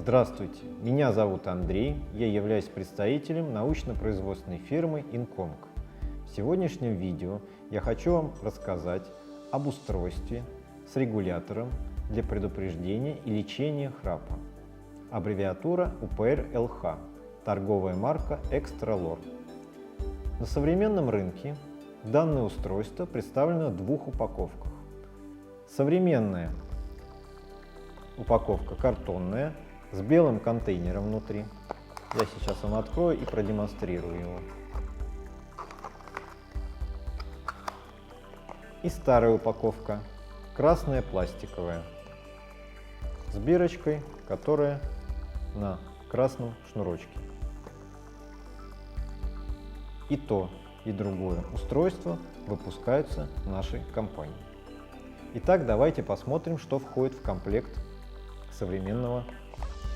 Здравствуйте, меня зовут Андрей, я являюсь представителем научно-производственной фирмы Incomc. В сегодняшнем видео я хочу вам рассказать об устройстве с регулятором для предупреждения и лечения храпа. Аббревиатура UPR-LH, торговая марка Extralor. На современном рынке данное устройство представлено в двух упаковках. Современная упаковка картонная, с белым контейнером внутри. Я сейчас вам открою и продемонстрирую его. И старая упаковка, красная пластиковая, с бирочкой, которая на красном шнурочке. И то, и другое устройство выпускаются нашей компанией. Итак, давайте посмотрим, что входит в комплект современного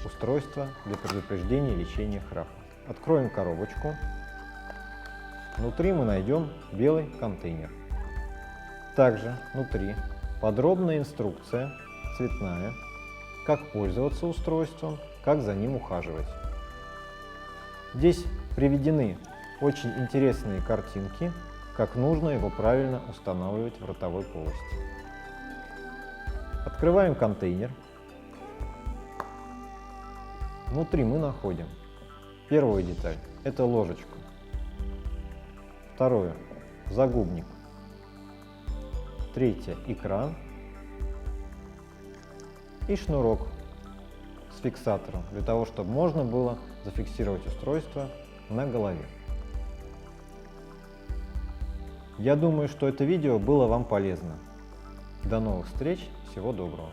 устройства для предупреждения и лечения храпа. Откроем коробочку. Внутри мы найдем белый контейнер. Также внутри подробная инструкция, цветная, как пользоваться устройством, как за ним ухаживать. Здесь приведены очень интересные картинки, как нужно его правильно устанавливать в ротовой полости. Открываем контейнер. Внутри мы находим первую деталь – это ложечку. Второе – загубник. Третье – экран. И шнурок с фиксатором, для того, чтобы можно было зафиксировать устройство на голове. Я думаю, что это видео было вам полезно. До новых встреч, всего доброго!